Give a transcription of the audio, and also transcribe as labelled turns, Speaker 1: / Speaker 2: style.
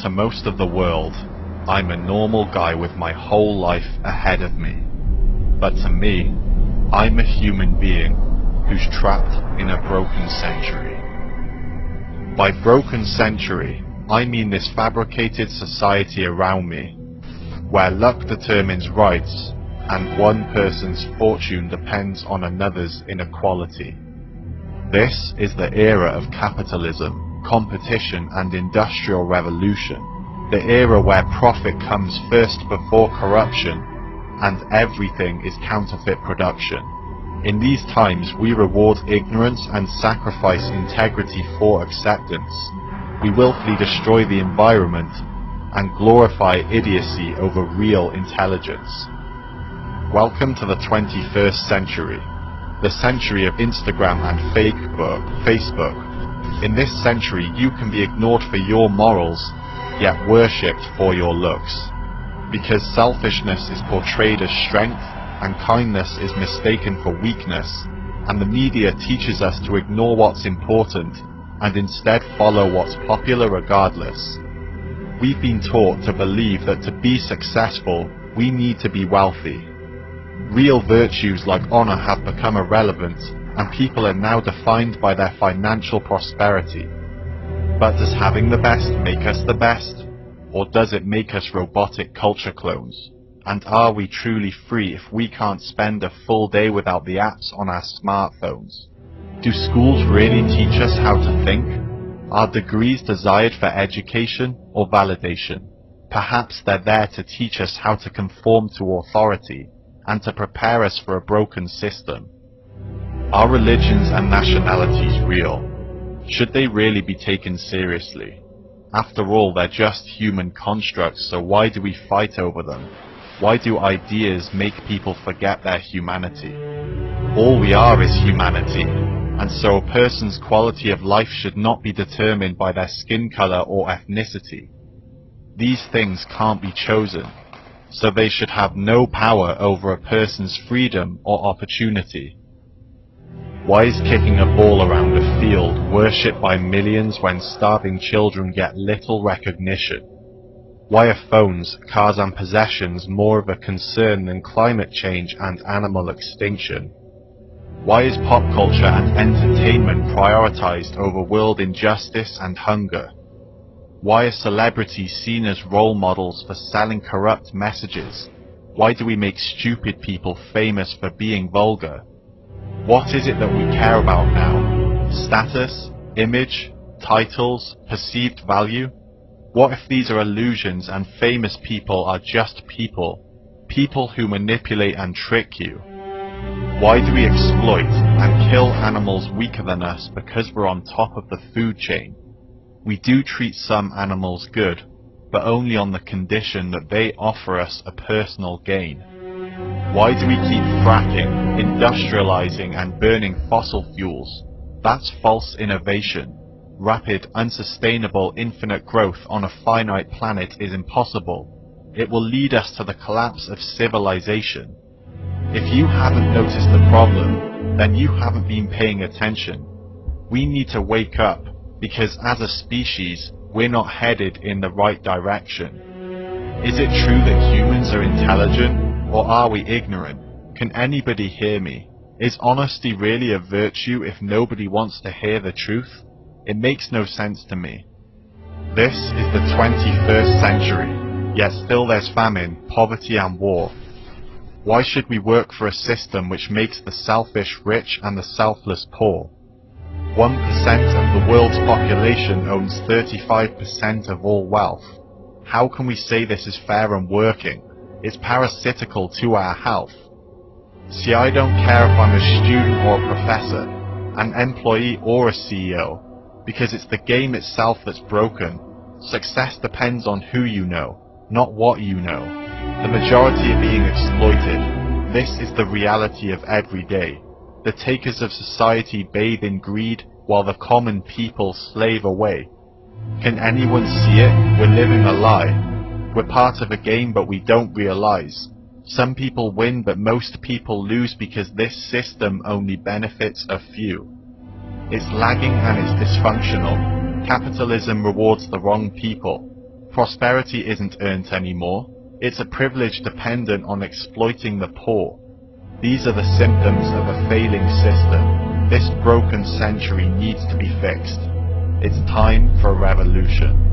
Speaker 1: To most of the world, I'm a normal guy with my whole life ahead of me. But to me, I'm a human being who's trapped in a broken century. By broken century, I mean this fabricated society around me, where luck determines rights and one person's fortune depends on another's inequality. This is the era of capitalism, competition and industrial revolution, the era where profit comes first before corruption and everything is counterfeit production. In these times we reward ignorance and sacrifice integrity for acceptance. We willfully destroy the environment and glorify idiocy over real intelligence. Welcome to the 21st century, the century of Instagram and Facebook. In this century you can be ignored for your morals, yet worshipped for your looks. Because selfishness is portrayed as strength and kindness is mistaken for weakness, and the media teaches us to ignore what's important and instead follow what's popular regardless. We've been taught to believe that to be successful, we need to be wealthy. Real virtues like honor have become irrelevant, and people are now defined by their financial prosperity. But does having the best make us the best? Or does it make us robotic culture clones? And are we truly free if we can't spend a full day without the apps on our smartphones? Do schools really teach us how to think? Are degrees desired for education or validation? Perhaps they're there to teach us how to conform to authority and to prepare us for a broken system. Are religions and nationalities real? Should they really be taken seriously? After all, they're just human constructs, so why do we fight over them? Why do ideas make people forget their humanity? All we are is humanity, and so a person's quality of life should not be determined by their skin color or ethnicity. These things can't be chosen, so they should have no power over a person's freedom or opportunity. Why is kicking a ball around a field worshipped by millions when starving children get little recognition? Why are phones, cars and possessions more of a concern than climate change and animal extinction? Why is pop culture and entertainment prioritized over world injustice and hunger? Why are celebrities seen as role models for selling corrupt messages? Why do we make stupid people famous for being vulgar? What is it that we care about now? Status, image, titles, perceived value? What if these are illusions and famous people are just people who manipulate and trick you? Why do we exploit and kill animals weaker than us because we're on top of the food chain? We do treat some animals good, but only on the condition that they offer us a personal gain. Why do we keep fracking, industrializing and burning fossil fuels? That's false innovation. Rapid, unsustainable, infinite growth on a finite planet is impossible. It will lead us to the collapse of civilization. If you haven't noticed the problem, then you haven't been paying attention. We need to wake up, because as a species, we're not headed in the right direction. Is it true that humans are intelligent, or are we ignorant? Can anybody hear me? Is honesty really a virtue if nobody wants to hear the truth? It makes no sense to me. This is the 21st century, yet still there's famine, poverty and war. Why should we work for a system which makes the selfish rich and the selfless poor? 1% of the world's population owns 35% of all wealth. How can we say this is fair and working? It's parasitical to our health. See, I don't care if I'm a student or a professor, an employee or a CEO, because it's the game itself that's broken. Success depends on who you know, not what you know. The majority are being exploited. This is the reality of every day. The takers of society bathe in greed, while the common people slave away. Can anyone see it? We're living a lie. We're part of a game, but we don't realize. Some people win, but most people lose because this system only benefits a few. It's lagging and it's dysfunctional. Capitalism rewards the wrong people. Prosperity isn't earned anymore. It's a privilege dependent on exploiting the poor. These are the symptoms of a failing system. This broken century needs to be fixed. It's time for a revolution.